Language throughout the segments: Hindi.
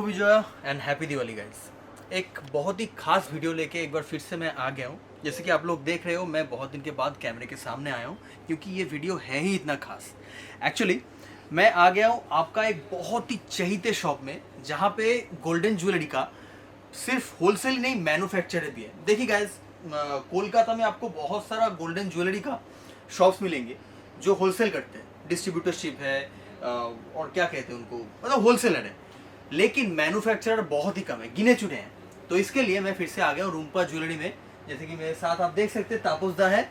Vijay and happy Diwali guys. एक बहुत ही खास वीडियो लेके एक बार फिर से मैं आ गया हूँ। जैसे कि आप लोग देख रहे हो, मैं बहुत दिन के बाद कैमरे के सामने आया हूँ क्योंकि ये वीडियो है ही इतना खास। एक्चुअली मैं आ गया हूँ आपका एक बहुत ही चहीते शॉप में, जहाँ पे गोल्डन ज्वेलरी का सिर्फ होलसेल ही नहीं मैन्युफैक्चर भी है। देखिए गाइस, कोलकाता में आपको बहुत सारा गोल्डन ज्वेलरी का शॉप्स मिलेंगे जो होलसेल करते हैं, डिस्ट्रीब्यूटरशिप है और क्या कहते हैं उनको, मतलब होलसेलर है। लेकिन मैन्युफैक्चरर बहुत ही कम है, गिने चुने हैं। तो इसके लिए मैं फिर से आ गया हूँ रूम्पा ज्वेलरी में। जैसे कि मेरे साथ आप देख सकते हैं तापुसदा है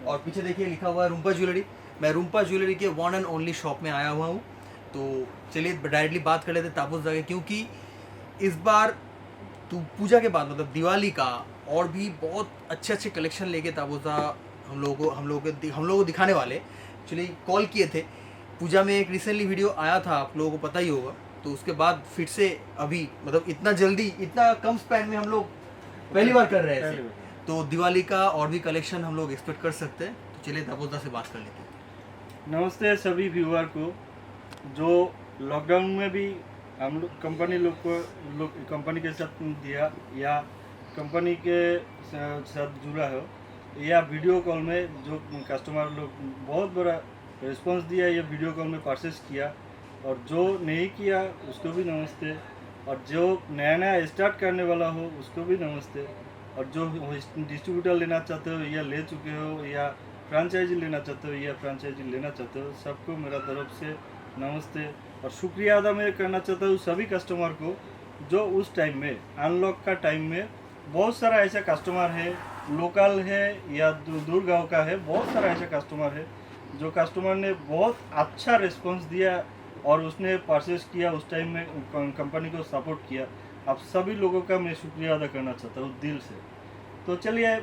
और पीछे देखिए लिखा हुआ है रूम्पा ज्वेलरी। मैं रूम्पा ज्वेलरी के वन एंड ओनली शॉप में आया हुआ हूँ। तो चलिए डायरेक्टली बात कर लेते हैं तापुसदा के, क्योंकि इस बार तो पूजा के बाद मतलब दिवाली का और भी बहुत अच्छे अच्छे कलेक्शन लेके तापुसदा हम लोगों को दिखाने वाले। एक्चुअली कॉल किए थे, पूजा में एक रिसेंटली वीडियो आया था, आप लोगों को पता ही होगा। तो उसके बाद फिर से अभी मतलब इतना जल्दी, इतना कम स्पैन में हम लोग पहली बार कर रहे हैं ऐसे। तो दिवाली का और भी कलेक्शन हम लोग एक्सपेक्ट कर सकते हैं। तो चलिए तापुसदा से बात कर लेते हैं। नमस्ते सभी व्यूअर को, जो लॉकडाउन में भी हम लोग कंपनी के साथ दिया या कंपनी के साथ जुड़ा हो, या वीडियो कॉल में जो कस्टमर लोग बहुत बड़ा रिस्पांस दिया, ये वीडियो कॉल में परचेस किया, और जो नहीं किया उसको भी नमस्ते, और जो नया नया स्टार्ट करने वाला हो उसको भी नमस्ते, और जो डिस्ट्रीब्यूटर लेना चाहते हो या ले चुके हो, या फ्रेंचाइजी लेना चाहते हो या फ्रेंचाइजी लेना चाहते हो, सबको मेरा तरफ से नमस्ते। और शुक्रिया अदा मैं करना चाहता हूँ सभी कस्टमर को, जो उस टाइम में अनलॉक का टाइम में बहुत सारा ऐसा कस्टमर है, लोकल है या दूर गांव का है, बहुत सारा ऐसा कस्टमर है जो कस्टमर ने बहुत अच्छा रिस्पांस दिया और उसने परचेस किया, उस टाइम में कंपनी को सपोर्ट किया। आप सभी लोगों का मैं शुक्रिया अदा करना चाहता हूँ दिल से। तो चलिए,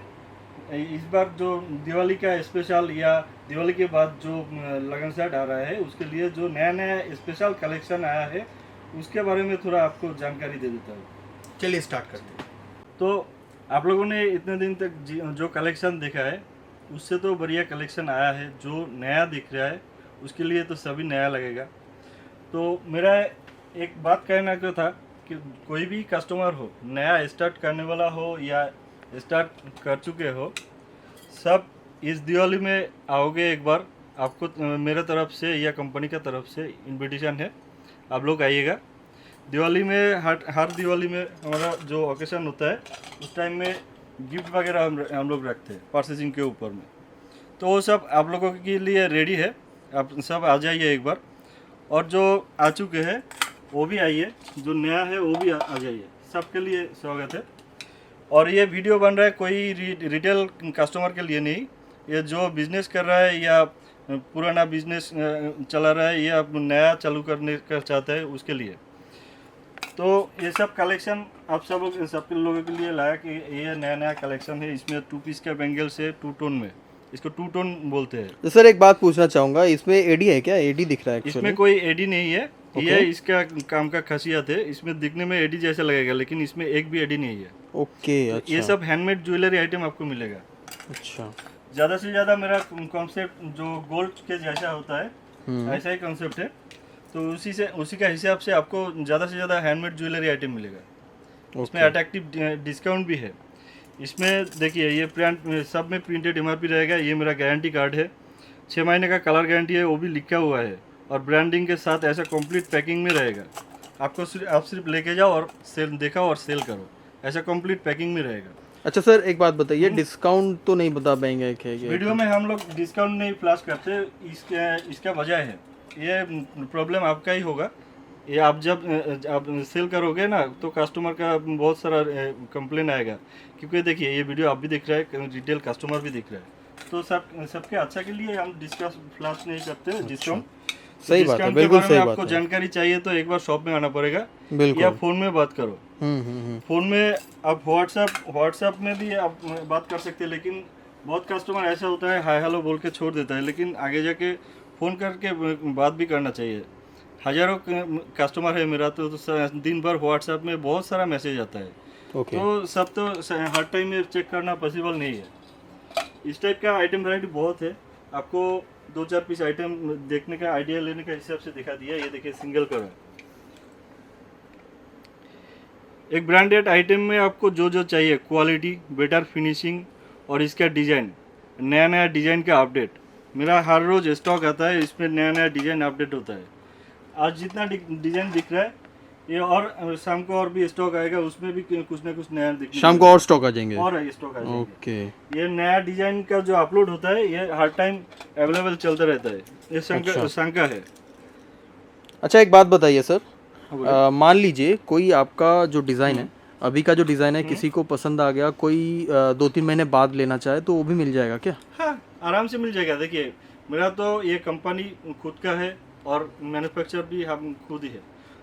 इस बार जो दिवाली का स्पेशल या दिवाली के बाद जो लगन सेट आ रहा है, उसके लिए जो नया नया स्पेशल कलेक्शन आया है उसके बारे में थोड़ा आपको जानकारी दे देता हूँ। चलिए स्टार्ट करते हैं। तो आप लोगों ने इतने दिन तक जो कलेक्शन देखा है उससे तो बढ़िया कलेक्शन आया है। जो नया दिख रहा है उसके लिए तो सभी नया लगेगा। तो मेरा एक बात कहना क्यों था कि कोई भी कस्टमर हो, नया स्टार्ट करने वाला हो या स्टार्ट कर चुके हो, सब इस दिवाली में आओगे एक बार, आपको मेरे तरफ से या कंपनी का तरफ से इनविटेशन है, आप लोग आइएगा। दिवाली में हर दिवाली में हमारा जो ओकेशन होता है उस टाइम में गिफ्ट वगैरह हम लोग रखते हैं परचेजिंग के ऊपर में। तो वो सब आप लोगों के लिए रेडी है, आप सब आ जाइए एक बार। और जो आ चुके हैं वो भी आइए, जो नया है वो भी आ जाइए, सबके लिए स्वागत है। और ये वीडियो बन रहा है कोई रिटेल कस्टमर के लिए नहीं, ये जो बिजनेस कर रहा है या पुराना बिजनेस चला रहा है या नया चालू करने का चाहता है उसके लिए। तो ये सब कलेक्शन आप सबके लोगों के लिए लाया कि ये नया नया कलेक्शन है। इसमें 2 पीस का बैंगल्स है 2 टोन में, इसको 2 टोन बोलते हैं। तो सर एक बात पूछना चाहूँगा, इसमें एडी है क्या? एडी दिख रहा है इसमें एक्चुअली। कोई एडी नहीं है। Okay. ये इसका काम का खासियत है, इसमें दिखने में एडी जैसा लगेगा लेकिन इसमें एक भी एडी नहीं है। ओके तो अच्छा। ये सब हैंडमेड ज्वेलरी आइटम आपको मिलेगा। अच्छा। ज़्यादा से ज़्यादा मेरा कॉन्सेप्ट जो गोल्ड के जैसा होता है ऐसा ही कॉन्सेप्ट है। तो उसी का हिसाब से आपको ज़्यादा से ज़्यादा हैंडमेड ज्वेलरी आइटम मिलेगा। इसमें अट्रैक्टिव डिस्काउंट भी है। इसमें देखिए, ये प्रिंट सब में प्रिंटेड एमआरपी रहेगा। ये मेरा गारंटी कार्ड है, 6 महीने का कलर गारंटी है, वो भी लिखा हुआ है, और ब्रांडिंग के साथ ऐसा कंप्लीट पैकिंग में रहेगा। आप सिर्फ लेके जाओ और दिखाओ और सेल करो, ऐसा कंप्लीट पैकिंग में रहेगा। अच्छा सर एक बात बताइए, डिस्काउंट तो नहीं बता पाएंगे क्या ये? वीडियो में हम लोग डिस्काउंट नहीं फ्लैश करते, इसका वजह है, ये प्रॉब्लम आपका ही होगा। ये आप जब आप सेल करोगे ना तो कस्टमर का बहुत सारा कंप्लेन आएगा, क्योंकि देखिए ये वीडियो आप भी दिख रहा है, रिटेल कस्टमर भी दिख रहा है। तो सबके अच्छा के लिए हम डिस्काउंट फ्लैश नहीं करते डिस्काउंट। सही बात है, बिल्कुल सही बात आपको है। जानकारी चाहिए तो एक बार शॉप में आना पड़ेगा बिल्कुल। या फ़ोन में बात करो। हम्म। फ़ोन में आप व्हाट्सएप में भी आप बात कर सकते हैं, लेकिन बहुत कस्टमर ऐसा होता है हाय हेलो बोल के छोड़ देता है, लेकिन आगे जाके फ़ोन करके बात भी करना चाहिए। हज़ारों कस्टमर है मेरा, तो दिन भर व्हाट्सएप में बहुत सारा मैसेज आता है। ओके। तो सब तो हर टाइम में चेक करना पॉसिबल नहीं है। इस टाइप का आइटम वैरायटी बहुत है। आपको 2-4 पीस आइटम देखने का आइडिया लेने का हिसाब से दिखा दिया। ये देखिए सिंगल कलर, एक ब्रांडेड आइटम में आपको जो जो चाहिए, क्वालिटी, बेटर फिनिशिंग और इसका डिज़ाइन, नया नया डिज़ाइन का अपडेट, मेरा हर रोज़ स्टॉक आता है, इसमें नया नया डिज़ाइन अपडेट होता है। आज जितना डिज़ाइन दिख रहा है ये, और शाम को और भी स्टॉक आएगा, उसमें भी कुछ ना कुछ नया दिखने शाम को और स्टॉक आ जाएंगे। और स्टॉक आ जाएंगे। ओके। ये नया डिज़ाइन का जो अपलोड होता है ये हर टाइम अवेलेबल चलता रहता है, ये शंका है। अच्छा, एक बात बताइए सर, हाँ, मान लीजिए कोई आपका जो डिज़ाइन है, अभी का जो डिज़ाइन है, किसी को पसंद आ गया, कोई 2-3 महीने बाद लेना चाहे तो वो भी मिल जाएगा क्या? हाँ, आराम से मिल जाएगा। देखिए, मेरा तो ये कंपनी खुद का है और मैन्युफैक्चर भी हम खुद ही है,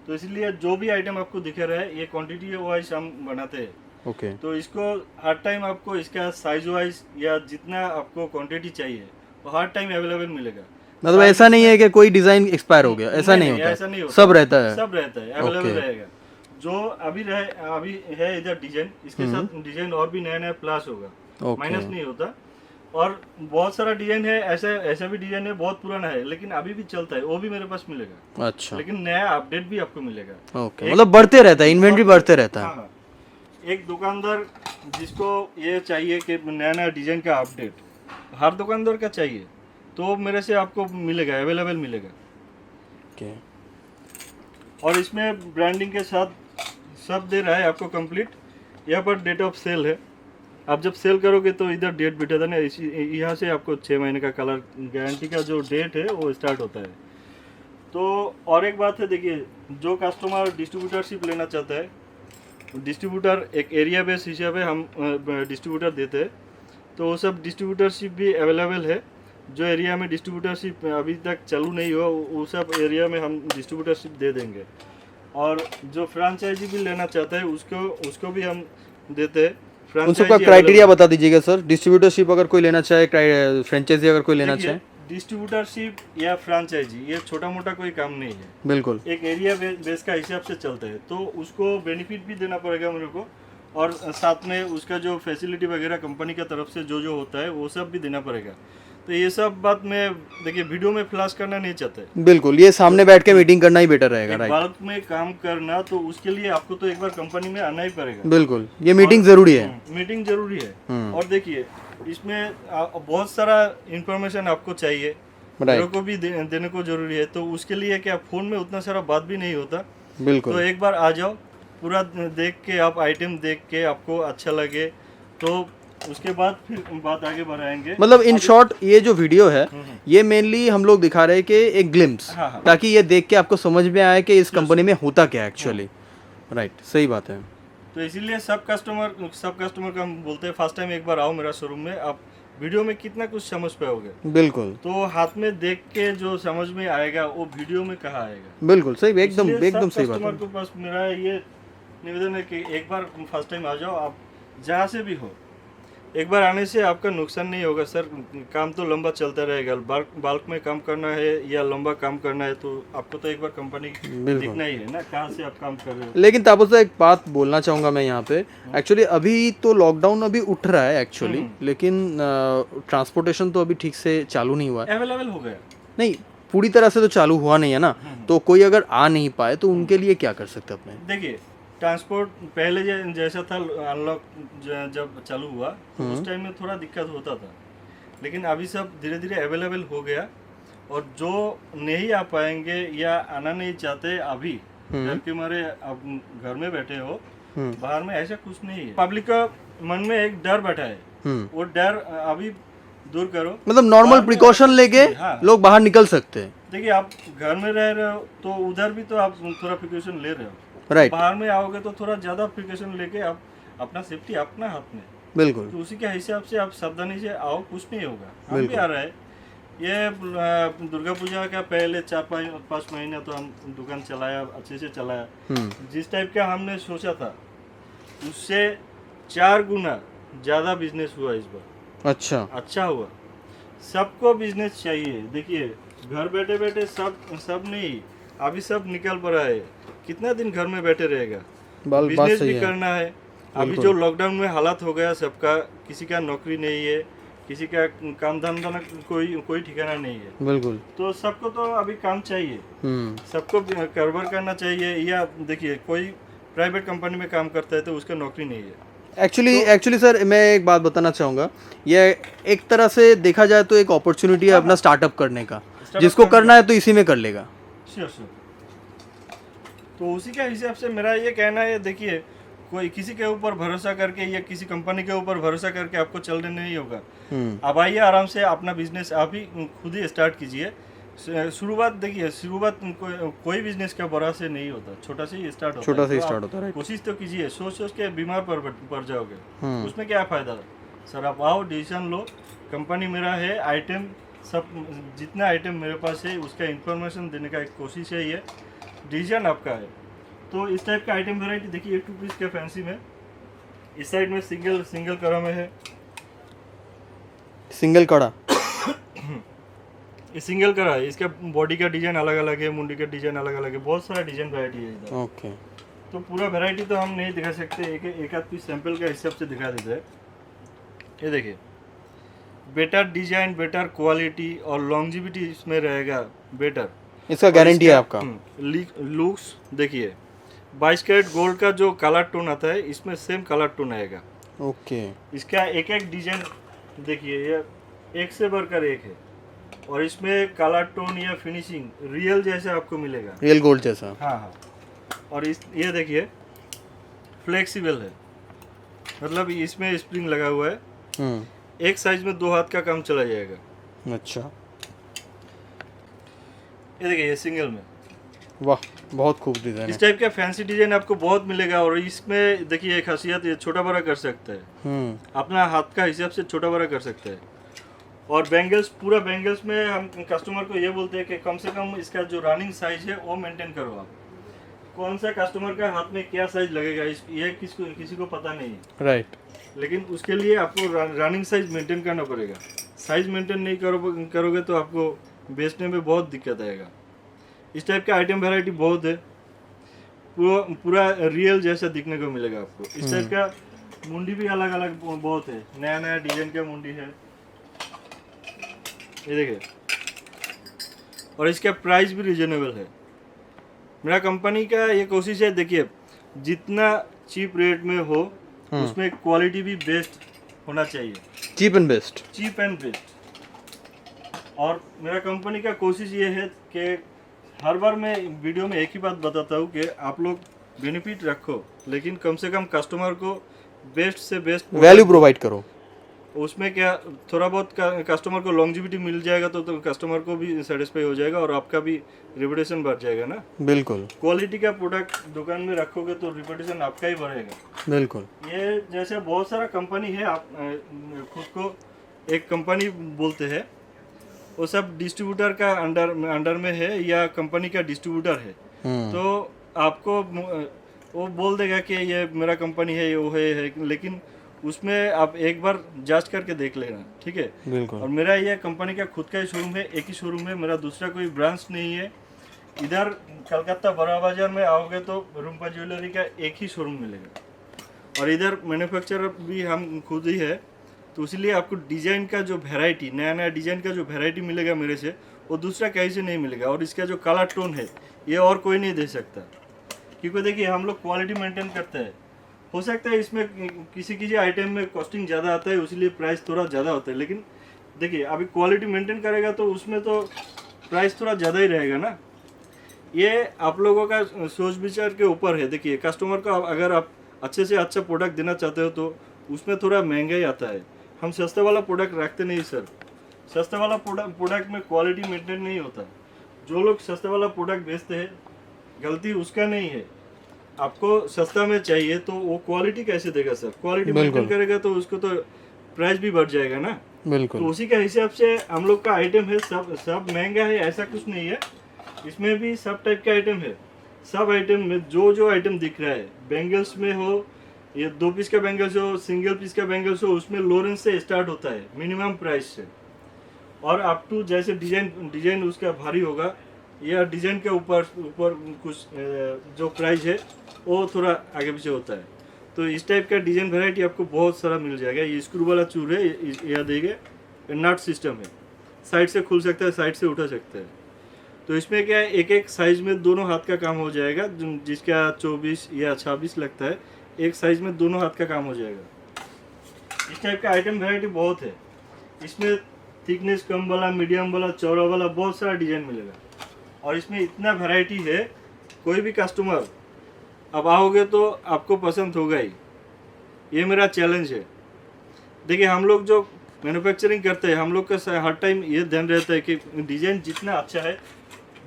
तो इसलिए जो भी आइटम आपको दिख रहा है ये क्वांटिटी वाइज हम बनाते हैं। ओके। तो इसको हर टाइम आपको इसका साइज वाइज या जितना आपको क्वांटिटी चाहिए वो हर टाइम अवेलेबल मिलेगा। मतलब ऐसा नहीं है कि कोई डिज़ाइन एक्सपायर हो गया, ऐसा नहीं होता? ऐसा नहीं होता, सब रहता है? सब रहता है, अवेलेबल रहेगा। जो अभी है इधर डिजाइन, इसके साथ डिजाइन और भी नया नया प्लस होगा, माइनस नहीं होता। और बहुत सारा डिजाइन है, ऐसा भी डिजाइन है बहुत पुराना है लेकिन अभी भी चलता है, वो भी मेरे पास मिलेगा। अच्छा। लेकिन नया अपडेट भी आपको मिलेगा। ओके, मतलब बढ़ते रहता है, इन्वेंट्री बढ़ते रहता है। हाँ, एक दुकानदार जिसको ये चाहिए कि नया नया डिजाइन का अपडेट, हर दुकानदार का चाहिए, तो मेरे से आपको मिलेगा, अवेलेबल मिलेगा। ओके। और इसमें ब्रांडिंग के साथ सब दे रहा है आपको कंप्लीट। यहाँ पर डेट ऑफ सेल है, आप जब सेल करोगे तो इधर डेट बिठा देना, यहाँ से आपको 6 महीने का कलर गारंटी का जो डेट है वो स्टार्ट होता है। तो और एक बात है, देखिए, जो कस्टमर डिस्ट्रीब्यूटरशिप लेना चाहता है, डिस्ट्रीब्यूटर एक एरिया बेस हिसाब है, हम डिस्ट्रीब्यूटर देते हैं, तो वो सब डिस्ट्रीब्यूटरशिप भी अवेलेबल है। जो एरिया में डिस्ट्रीब्यूटरशिप अभी तक चालू नहीं हुआ वो सब एरिया में हम डिस्ट्रीब्यूटरशिप दे देंगे। और जो फ्रेंचाइजी भी लेना चाहता है उसको भी हम देते हैं। उन सबका क्राइटेरिया बता दीजिएगा सर, डिस्ट्रीब्यूटरशिप अगर कोई लेना चाहे, फ्रेंचाइजी अगर कोई लेना चाहे। डिस्ट्रीब्यूटरशिप या फ्रेंचाइजी ये छोटा मोटा कोई काम नहीं है, बिल्कुल एक एरिया बेस का हिसाब से चलता है, तो उसको बेनिफिट भी देना पड़ेगा मेरे को, और साथ में उसका जो फैसिलिटी वगैरह कंपनी की तरफ से जो होता है वो सब भी देना पड़ेगा। तो ये सब बात मैं, देखिए, वीडियो में फ्लैश करना नहीं चाहते। बिल्कुल, ये सामने बैठ के मीटिंग करना ही बेटर रहेगा। राइट, बल्क में काम करना तो उसके लिए आपको तो एक बार कंपनी में आना ही पड़ेगा। बिल्कुल, ये मीटिंग जरूरी है। मीटिंग जरूरी है। और देखिए, इसमें बहुत सारा इंफॉर्मेशन आपको चाहिए, मेरे को भी देने को जरूरी है, तो उसके लिए क्या फोन में उतना सारा बात भी नहीं होता। बिल्कुल, तो एक बार आ जाओ, पूरा देख के, आप आइटम देख के आपको अच्छा लगे तो उसके बाद फिर बात आगे बढ़ाएंगे। मतलब इन शॉर्ट ये जो वीडियो है ये मेनली हम लोग दिखा रहे हैं कि एक ग्लिम्स, ताकि ये देख के आपको समझ में आए कि इस कंपनी में होता क्या है एक्चुअली। राइट, सही बात है। तो इसीलिए सब कस्टमर को हम बोलते हैं, फर्स्ट टाइम एक बार आओ मेरा शोरूम में, आप वीडियो में कितना कुछ समझ पाओगे। बिल्कुल, तो हाथ में देख के जो समझ में आएगा वो वीडियो में कहाँ आएगा। बिल्कुल सही, एकदम सही बात है। कस्टमर को बस मेरा ये निवेदन है कि एक बार फर्स्ट टाइम आ जाओ, आप जहाँ से भी हो, एक बार आने से आपका नुकसान नहीं होगा। सर, काम तो लंबा चलता रहेगा, बाल्क में काम करना है या लंबा काम करना है तो आपको तो एक बार कंपनी दिखना ही है ना, कहाँ से आप काम कर रहे हो। लेकिन तापस एक बात बोलना चाहूँगा मैं यहाँ पे, एक्चुअली अभी तो लॉकडाउन अभी उठ रहा है एक्चुअली, लेकिन ट्रांसपोर्टेशन तो अभी ठीक से चालू नहीं हुआ है। अवेलेबल हो गया नहीं, पूरी तरह से तो चालू हुआ नहीं है ना, तो कोई अगर आ नहीं पाए तो उनके लिए क्या कर सकते अपने? देखिए, ट्रांसपोर्ट पहले जैसा था, अनलॉक जब चालू हुआ तो उस टाइम में थोड़ा दिक्कत होता था, लेकिन अभी सब धीरे धीरे अवेलेबल हो गया। और जो नहीं आ पाएंगे या आना नहीं चाहते अभी, जबकि हमारे अब घर में बैठे हो, बाहर में ऐसा कुछ नहीं है। पब्लिक का मन में एक डर बैठा है, वो डर अभी दूर करो। मतलब नॉर्मल प्रिकॉशन लेके लोग बाहर निकल सकते हैं। देखिए, आप घर में रह रहे हो तो उधर भी तो आप थोड़ा प्रिकॉशन ले रहे हो, राइट। बाहर में आओगे तो थोड़ा ज्यादा प्रिकॉशन लेके आप अपना सेफ्टी अपना हाथ में, बिल्कुल, तो उसी के हिसाब से आप सावधानी से आओ, कुछ नहीं होगा। हम भी आ रहे हैं, ये दुर्गा पूजा का पहले 4-5 महीने तो हम दुकान चलाया, अच्छे से चलाया। जिस टाइप का हमने सोचा था उससे 4 गुना ज्यादा बिजनेस हुआ इस बार। अच्छा हुआ। सबको बिजनेस चाहिए। देखिए, घर बैठे बैठे सब नहीं, अभी सब निकल पड़ा है। कितना दिन घर में बैठे रहेगा, बिजनेस भी करना है। अभी जो लॉकडाउन में हालात हो गया सबका, किसी का नौकरी नहीं है, किसी का काम धंधा कोई ठिकाना नहीं है, बिल्कुल, तो सबको तो अभी काम चाहिए, सबको कारोबार करना चाहिए। या देखिए, कोई प्राइवेट कंपनी में काम करता है तो उसका नौकरी नहीं है। एक्चुअली सर मैं एक बात बताना चाहूँगा, ये एक तरह से देखा जाए तो एक अपॉर्चुनिटी है अपना स्टार्टअप करने का, जिसको करना है तो इसी में कर लेगा। Sure sure. तो उसी के हिसाब से मेरा ये कहना है, देखिए कोई किसी के ऊपर भरोसा करके या किसी कंपनी के ऊपर भरोसा करके आपको चलने नहीं होगा। आप आइए आराम से अपना बिजनेस आप ही खुद ही स्टार्ट कीजिए। शुरुआत देखिए, शुरुआत कोई बिजनेस का बड़ा से नहीं होता, छोटा से ही स्टार्ट होता है। छोटा से ही तो स्टार्ट आप होता है। कोशिश तो कीजिए, सोच सोच के बीमार पड़ जाओगे, उसमें क्या फ़ायदा सर। आप आओ, डिसीजन लो, कंपनी मेरा है, आइटम सब जितना आइटम मेरे पास है उसका इंफॉर्मेशन देने का एक कोशिश है, ये डिसीजन आपका है। तो इस टाइप का आइटम वैरायटी देखिए, 2 पीस के फैंसी में, इस साइड में सिंगल कड़ा में है, सिंगल कड़ा ये सिंगल कड़ा है। इसका बॉडी का डिजाइन अलग अलग है, मुंडी का डिजाइन अलग अलग है, बहुत सारा डिजाइन वैरायटी है इधर। ओके। तो पूरा वैरायटी तो हम नहीं दिखा सकते, एक आध पीस सैंपल का हिसाब से दिखा देते हैं। ये देखिए, बेटर डिजाइन, बेटर क्वालिटी और लॉन्जिविटी इसमें रहेगा बेटर। इसका गारंटी है आपका। लुक्स देखिए, 22 कैरेट गोल्ड का जो कलर टोन आता है इसमें सेम कलर टोन आएगा। ओके। इसका एक एक डिजाइन देखिए, ये एक से बढ़कर एक है, और इसमें कलर टोन या फिनिशिंग रियल जैसा आपको मिलेगा, रियल गोल्ड जैसा। हाँ। और ये देखिए फ्लेक्सिबल है, मतलब इसमें स्प्रिंग लगा हुआ है। एक साइज में 2 हाथ का काम चला जाएगा। अच्छा। ये देखिए, ये सिंगल में, वाह बहुत खूब डिजाइन इस है। टाइप का फैंसी डिजाइन आपको बहुत मिलेगा। और इसमें देखिए एक खासियत, ये छोटा बड़ा कर सकता है, अपना हाथ का हिसाब से छोटा बड़ा कर सकता है। और बैंगल्स, पूरा बैंगल्स में हम कस्टमर को ये बोलते हैं कि कम से कम इसका जो रनिंग साइज है वो मेंटेन करो आप। कौन सा कस्टमर का हाथ में क्या साइज लगेगा ये किसी को पता नहीं है, राइट। लेकिन उसके लिए आपको रनिंग साइज मेंटेन करना पड़ेगा। साइज मेंटेन नहीं करोगे तो आपको बेचने में बहुत दिक्कत आएगा। इस टाइप का आइटम वैरायटी बहुत है, पूरा रियल जैसा दिखने को मिलेगा आपको। इस टाइप का मुंडी भी अलग अलग बहुत है, नया नया डिजाइन का मुंडी है, ये देखिए। और इसका प्राइस भी रिजनेबल है। मेरा कंपनी का ये कोशिश है, देखिए जितना चीप रेट में हो उसमें क्वालिटी भी बेस्ट होना चाहिए, cheap and best. Cheap and best. और मेरा कंपनी का कोशिश ये है कि हर बार मैं वीडियो में एक ही बात बताता हूँ कि आप लोग बेनिफिट रखो, लेकिन कम से कम कस्टमर को बेस्ट से बेस्ट वैल्यू प्रोवाइड करो। उसमें क्या थोड़ा बहुत कस्टमर को लॉन्जिविटी मिल जाएगा तो कस्टमर को भी सेटिस्फाई हो जाएगा और आपका भी रेपुटेशन बढ़ जाएगा ना। बिल्कुल। क्वालिटी का प्रोडक्ट दुकान में रखोगे तो रेपुटेशन आपका ही बढ़ेगा। बिल्कुल। ये जैसे बहुत सारा कंपनी है, आप खुद को एक कंपनी बोलते हैं, वो सब डिस्ट्रीब्यूटर का अंडर में है या कंपनी का डिस्ट्रीब्यूटर है, तो आपको वो बोल देगा कि ये मेरा कंपनी है, ये वो है, लेकिन उसमें आप एक बार जांच करके देख लेना, ठीक है। बिल्कुल। और मेरा ये कंपनी का खुद का ही शोरूम है, एक ही शोरूम है मेरा, दूसरा कोई ब्रांच नहीं है। इधर कलकत्ता बड़ा बाजार में आओगे तो रूम्पा ज्वेलरी का एक ही शोरूम मिलेगा, और इधर मैन्युफैक्चरर भी हम खुद ही है। तो इसलिए आपको डिज़ाइन का जो वैरायटी, नया नया डिज़ाइन का जो वैरायटी मिलेगा मेरे से, वो दूसरा कहीं से नहीं मिलेगा। और इसका जो कलर टोन है ये और कोई नहीं दे सकता, क्योंकि देखिए हम लोग क्वालिटी मेंटेन करते हैं। हो सकता है इसमें किसी आइटम में कॉस्टिंग ज़्यादा आता है, इसलिए प्राइस थोड़ा ज़्यादा होता है, लेकिन देखिए अभी क्वालिटी मेंटेन करेगा तो उसमें तो प्राइस थोड़ा ज़्यादा ही रहेगा ना। ये आप लोगों का सोच विचार के ऊपर है। देखिए कस्टमर को अगर आप अच्छे से अच्छा प्रोडक्ट देना चाहते हो तो उसमें थोड़ा महंगा ही आता है। हम सस्ते वाला प्रोडक्ट रखते नहीं सर, सस्ते वाला प्रोडक्ट में क्वालिटी मेंटेन नहीं होता। जो लोग सस्ते वाला प्रोडक्ट बेचते हैं गलती उसका नहीं है। आपको सस्ता में चाहिए तो वो क्वालिटी कैसे देगा सर? क्वालिटी मेंटेन करेगा तो उसको तो प्राइस भी बढ़ जाएगा ना। बिल्कुल। तो उसी के हिसाब से हम लोग का आइटम है, सब महंगा है ऐसा कुछ नहीं है, इसमें भी सब टाइप के आइटम है। सब आइटम में जो आइटम दिख रहा है, बैंगल्स में हो, ये 2 पीस का बैंगल्स हो, सिंगल पीस का बैंगल्स हो, उसमें लो रेंज से स्टार्ट होता है मिनिमम प्राइस से, और अप टू जैसे डिजाइन उसका भारी होगा या डिजाइन के ऊपर कुछ जो प्राइस है वो थोड़ा आगे पीछे होता है। तो इस टाइप का डिजाइन वैरायटी आपको बहुत सारा मिल जाएगा। ये स्क्रू वाला चूर है, यह देंगे नट सिस्टम है, साइड से खुल सकता है, साइड से उठा सकता है। तो इसमें क्या है, एक एक साइज में दोनों हाथ का काम हो जाएगा, जिसका 24 या 26 लगता है, एक साइज में दोनों हाथ का काम हो जाएगा। इस टाइप का आइटम वैरायटी बहुत है। इसमें थिकनेस कम वाला, मीडियम वाला, चौड़ा वाला बहुत सारा डिजाइन मिलेगा। और इसमें इतना वैरायटी है, कोई भी कस्टमर अब आओगे तो आपको पसंद होगा ही, ये मेरा चैलेंज है। देखिए हम लोग जो मैन्युफैक्चरिंग करते हैं, हम लोग का हर टाइम ये ध्यान रहता है कि डिजाइन जितना अच्छा है,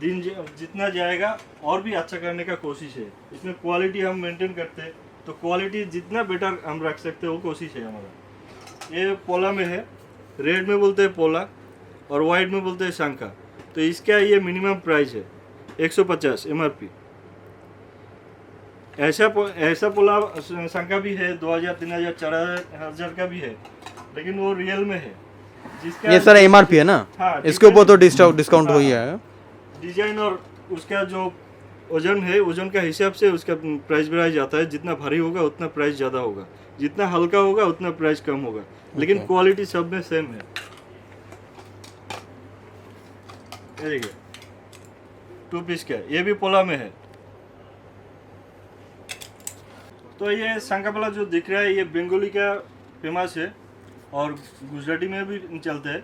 दिन जितना जाएगा और भी अच्छा करने का कोशिश है। इसमें क्वालिटी हम मेंटेन करते हैं, तो क्वालिटी जितना बेटर हम रख सकते हैं वो कोशिश है हमारा। ये पोला में है, रेड में बोलते हैं पोला और वाइट में बोलते हैं शंका। तो इसका ये मिनिमम प्राइस है 150 MRP। ऐसा पोला शंका भी है 2000, 3000, 4000 का भी है, लेकिन वो रियल में है जिसका ये सर MRP है ना? हाँ, इसके ऊपर तो डिस्काउंट हो ही है। डिजाइन और उसका जो वजन है, वजन का हिसाब से उसका प्राइस बढ़ाया जाता है। जितना भारी होगा उतना प्राइस ज़्यादा होगा, जितना हल्का होगा उतना प्राइस कम होगा, लेकिन क्वालिटी सब में सेम है। ये देखिए 2 पीस का, ये भी पोला में है। तो ये शंकापोला जो दिख रहा है, ये बंगाली का फेमस है और गुजराती में भी चलता है।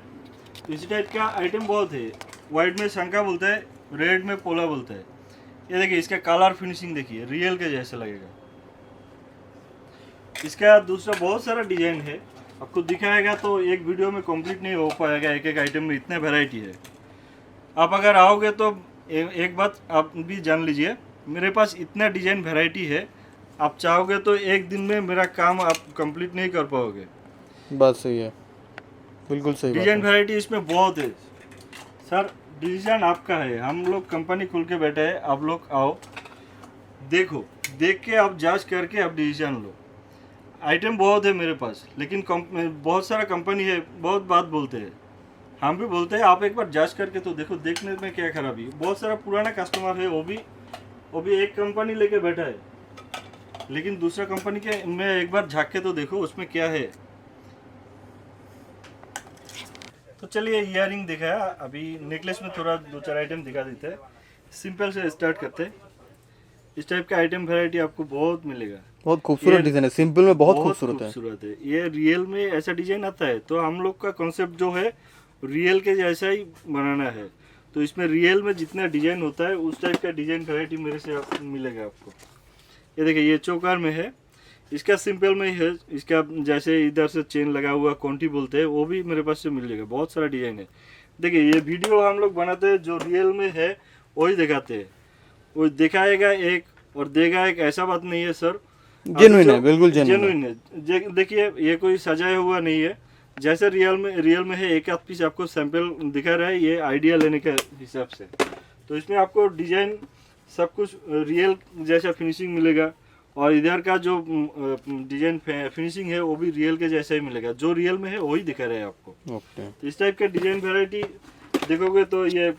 इसी टाइप का आइटम बहुत है। वाइट में शंका बोलता है, रेड में पोला बोलता है। ये देखिए इसका कलर फिनिशिंग देखिए, रियल के जैसा लगेगा। इसका दूसरा बहुत सारा डिजाइन है, आपको दिखाएगा तो एक वीडियो में कंप्लीट नहीं हो पाएगा। एक एक आइटम में इतने वैरायटी है। आप अगर आओगे तो एक बात आप भी जान लीजिए, मेरे पास इतना डिजाइन वैरायटी है, आप चाहोगे तो एक दिन में मेरा काम आप कंप्लीट नहीं कर पाओगे। बात सही है, बिल्कुल सही। डिजाइन वैरायटी इसमें बहुत है सर। डिसीजन आपका है, हम लोग कंपनी खुल के बैठे हैं, आप लोग आओ, देखो, देख के आप जांच करके आप डिसीजन लो। आइटम बहुत है मेरे पास, लेकिन बहुत सारा कंपनी है, बहुत बात बोलते हैं, हम भी बोलते हैं। आप एक बार जांच करके तो देखो, देखने में क्या खराबी। बहुत सारा पुराना कस्टमर है, वो भी एक कंपनी लेके बैठा है, लेकिन दूसरा कंपनी के में एक बार झाँक के तो देखो उसमें क्या है। तो चलिए इयररिंग दिखाया, अभी नेकलेस में थोड़ा 2-4 आइटम दिखा देते हैं। सिंपल से स्टार्ट करते हैं। इस टाइप का आइटम वैरायटी आपको बहुत मिलेगा। बहुत खूबसूरत डिजाइन है, सिंपल में बहुत खूबसूरत है। ये रियल में ऐसा डिजाइन आता है, तो हम लोग का कॉन्सेप्ट जो है रियल के जैसा ही बनाना है। तो इसमें रियल में जितना डिजाइन होता है उस टाइप का डिजाइन वैरायटी मेरे से मिलेगा आपको। ये देखिए ये चौकार में है, इसका सिंपल में ही है। इसका जैसे इधर से चेन लगा हुआ कोंटी बोलते हैं, वो भी मेरे पास से मिल जाएगा। बहुत सारा डिजाइन है। देखिए ये वीडियो हम लोग बनाते हैं, जो रियल में है वही दिखाते हैं। वो दिखाएगा एक और देगा एक, ऐसा बात नहीं है सर। जेन्युइन है, बिल्कुल जेन्युइन है। देखिए ये कोई सजाया हुआ नहीं है, जैसे रियल में है। एक आध पीस आपको सैंपल दिखा रहा है, ये आइडिया लेने के हिसाब से। तो इसमें आपको डिजाइन सब कुछ रियल जैसा फिनिशिंग मिलेगा, और इधर का जो डिजाइन फिनिशिंग है वो भी रियल के जैसा ही मिलेगा। जो रियल में है वही दिखा रहे हैं आपको। तो इस टाइप का डिजाइन वैरायटी देखोगे तो ये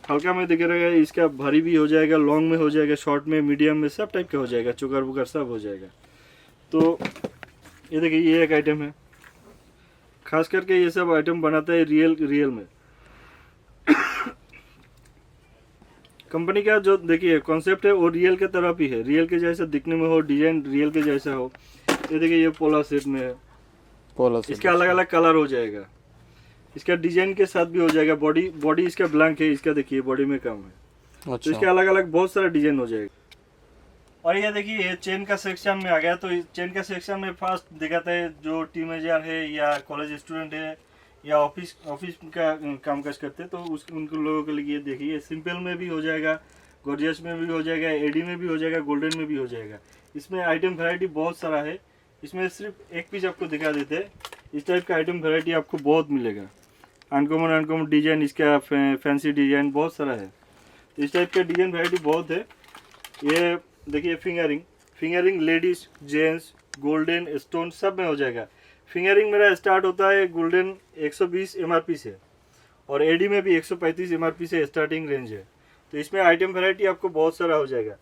हल्का में दिख रहेगा, इसका भारी भी हो जाएगा, लॉन्ग में हो जाएगा, शॉर्ट में, मीडियम में, सब टाइप का हो जाएगा, चुकर बुकर सब हो जाएगा। तो ये देखिए ये एक आइटम है, खास करके ये सब आइटम बनाता है रियल में। कंपनी का जो देखिए कॉन्सेप्ट है वो रियल के तरफ ही है, रियल के जैसा दिखने में हो, डिजाइन रियल के जैसा हो। ये देखिए ये पोला सेट में है, इसका अलग अलग कलर हो जाएगा, इसका डिजाइन के साथ भी हो जाएगा। बॉडी इसका ब्लैंक है, इसका देखिए बॉडी में कम है। तो इसके अलग अलग बहुत सारा डिजाइन हो जाएगा। और ये देखिए ये चेन का सेक्शन में आ गया। तो चेन का सेक्शन में फर्स्ट दिखाता है जो टीनेजर है या कॉलेज स्टूडेंट है या ऑफिस का काम काज करते हैं, तो उनको लोगों के लिए देखिए सिंपल में भी हो जाएगा, गॉर्जियस में भी हो जाएगा, एडी में भी हो जाएगा, गोल्डन में भी हो जाएगा। इसमें आइटम वैरायटी बहुत सारा है। इसमें सिर्फ एक पीस आपको दिखा देते हैं। इस टाइप का आइटम वैरायटी आपको बहुत मिलेगा। अनकॉमन डिजाइन, इसका फैंसी डिजाइन बहुत सारा है। इस टाइप का डिजाइन वैरायटी बहुत है। ये देखिए fingering ladies, gents, golden, stone सब में हो जाएगा। फिंगरिंग मेरा स्टार्ट होता है गोल्डन 120 MRP से, और एडी में भी 135 MRP से स्टार्टिंग रेंज है। तो इसमें आइटम वैरायटी आपको बहुत सारा हो जाएगा।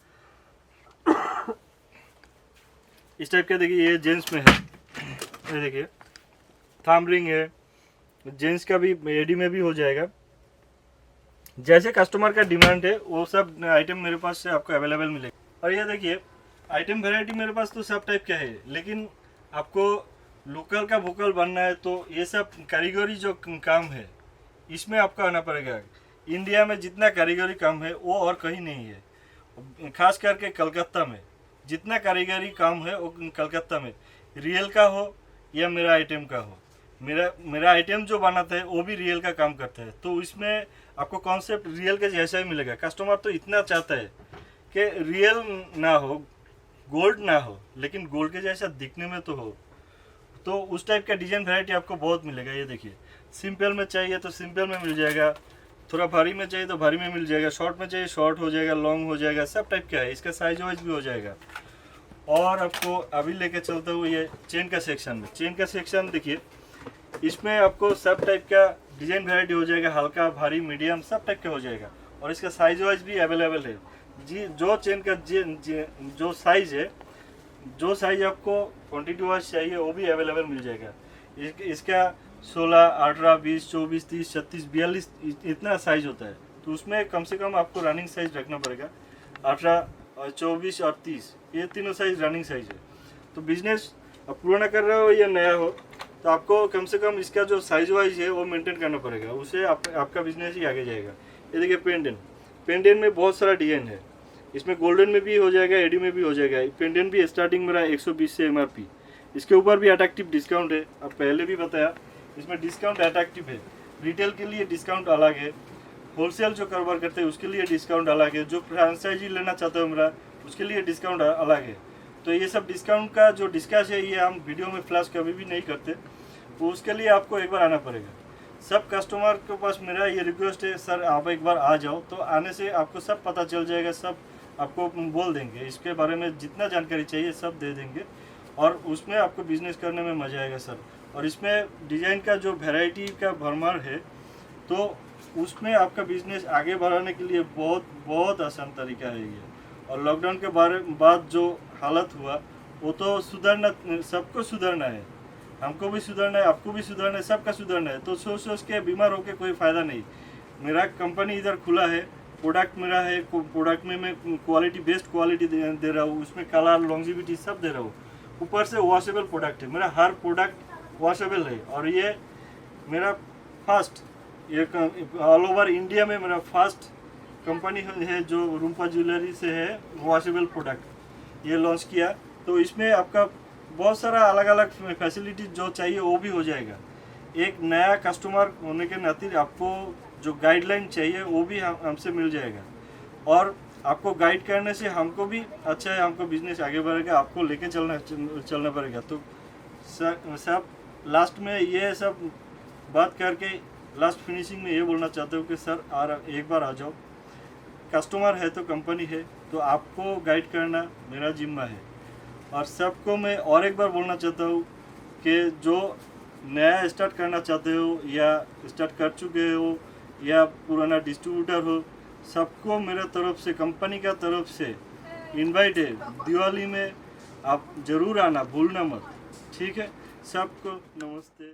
इस टाइप का देखिए ये जेंट्स में है, ये देखिए थंब रिंग है, जेंट्स का भी एडी में भी हो जाएगा। जैसे कस्टमर का डिमांड है वो सब आइटम मेरे पास से आपको अवेलेबल मिलेगा। और ये देखिए आइटम वैरायटी मेरे पास तो सब टाइप का है, लेकिन आपको लोकल का वोकल बनना है तो ये सब कारीगरी जो काम है इसमें आपको आना पड़ेगा। इंडिया में जितना कारीगरी काम है वो और कहीं नहीं है, खास करके कलकत्ता में जितना कारीगरी काम है वो कलकत्ता में, रियल का हो या मेरा आइटम का हो। मेरा आइटम जो बनाता है वो भी रियल का काम करता है, तो इसमें आपको कॉन्सेप्ट रियल के जैसा ही मिलेगा। कस्टमर तो इतना चाहता है कि रियल ना हो, गोल्ड ना हो, लेकिन गोल्ड के जैसा दिखने में तो हो। तो उस टाइप का डिजाइन वैरायटी आपको बहुत मिलेगा। ये देखिए सिंपल में चाहिए तो सिंपल में मिल जाएगा, थोड़ा भारी में चाहिए तो भारी में मिल जाएगा, शॉर्ट में चाहिए शॉर्ट हो जाएगा, लॉन्ग हो जाएगा, सब टाइप का है। इसका साइज वाइज भी हो जाएगा। और आपको अभी लेके चलता हूँ ये चेन का सेक्शन में। चेन का सेक्शन देखिए, इसमें आपको सब टाइप का डिजाइन वैरायटी हो जाएगा, हल्का भारी मीडियम सब टाइप का हो जाएगा। और इसका साइज वाइज भी अवेलेबल है जी। जो चेन का जो साइज है, जो साइज आपको क्वान्टिटी वाइज चाहिए वो भी अवेलेबल मिल जाएगा। इसका 16, 18, 20, 24, 30, 36, 42 इतना साइज होता है। तो उसमें कम से कम आपको रनिंग साइज रखना पड़ेगा। 18, 24 और 30 ये तीनों साइज रनिंग साइज है। तो बिजनेस अब पुराना कर रहे हो या नया हो तो आपको कम से कम इसका जो साइज वाइज है वो मेंटेन करना पड़ेगा, उससे आपका बिजनेस ही आगे जाएगा। ये देखिए पेंडेंट में बहुत सारा डिजाइन है। इसमें गोल्डन में भी हो जाएगा, एडी में भी हो जाएगा। पेंडेंट भी स्टार्टिंग मेरा 120 से MRP। इसके ऊपर भी अट्रैक्टिव डिस्काउंट है। अब पहले भी बताया इसमें डिस्काउंट अट्रैक्टिव है। रिटेल के लिए डिस्काउंट अलग है, होलसेल जो कारोबार करते हैं उसके लिए डिस्काउंट अलग है, जो फ्रेंचाइजी लेना चाहते हो मेरा उसके लिए डिस्काउंट अलग है। तो ये सब डिस्काउंट का जो डिस्कस है ये हम वीडियो में फ्लैश कभी भी नहीं करते, तो उसके लिए आपको एक बार आना पड़ेगा। सब कस्टमर के पास मेरा ये रिक्वेस्ट है, सर आप एक बार आ जाओ, तो आने से आपको सब पता चल जाएगा, सब आपको बोल देंगे, इसके बारे में जितना जानकारी चाहिए सब दे देंगे और उसमें आपको बिजनेस करने में मज़ा आएगा सर। और इसमें डिज़ाइन का जो वैरायटी का भरमार है तो उसमें आपका बिजनेस आगे बढ़ाने के लिए बहुत बहुत आसान तरीका है ये। और लॉकडाउन के बाद जो हालत हुआ वो तो सुधरना, सबको सुधरना है, हमको भी सुधरना है, आपको भी सुधरना है, सबका सुधरना है। तो सोच के बीमार होकर कोई फ़ायदा नहीं। मेरा कंपनी इधर खुला है, प्रोडक्ट मेरा है, प्रोडक्ट में मैं क्वालिटी बेस्ट क्वालिटी दे रहा हूँ, उसमें कलर लॉन्जिविटी सब दे रहा हूँ। ऊपर से वॉशेबल प्रोडक्ट है, मेरा हर प्रोडक्ट वॉशेबल है। और ये मेरा फर्स्ट, ये ऑल ओवर इंडिया में मेरा फर्स्ट कंपनी है जो रूपा ज्वेलरी से है वॉशेबल प्रोडक्ट ये लॉन्च किया। तो इसमें आपका बहुत सारा अलग अलग फैसिलिटी जो चाहिए वो भी हो जाएगा। एक नया कस्टमर होने के नाते आपको जो गाइडलाइन चाहिए वो भी हमसे मिल जाएगा। और आपको गाइड करने से हमको भी अच्छा है, हमको बिजनेस आगे बढ़ेगा, आपको लेके चलना पड़ेगा। तो सब लास्ट में ये सब बात करके लास्ट फिनिशिंग में ये बोलना चाहते हो कि सर एक बार आ जाओ, कस्टमर है तो कंपनी है, तो आपको गाइड करना मेरा जिम्मा है। और सबको मैं और एक बार बोलना चाहता हूँ कि जो नया स्टार्ट करना चाहते हो या स्टार्ट कर चुके हो या पुराना डिस्ट्रीब्यूटर हो, सबको मेरे तरफ से, कंपनी का तरफ से इनवाइट है। दिवाली में आप ज़रूर आना, भूलना मत, ठीक है। सबको नमस्ते।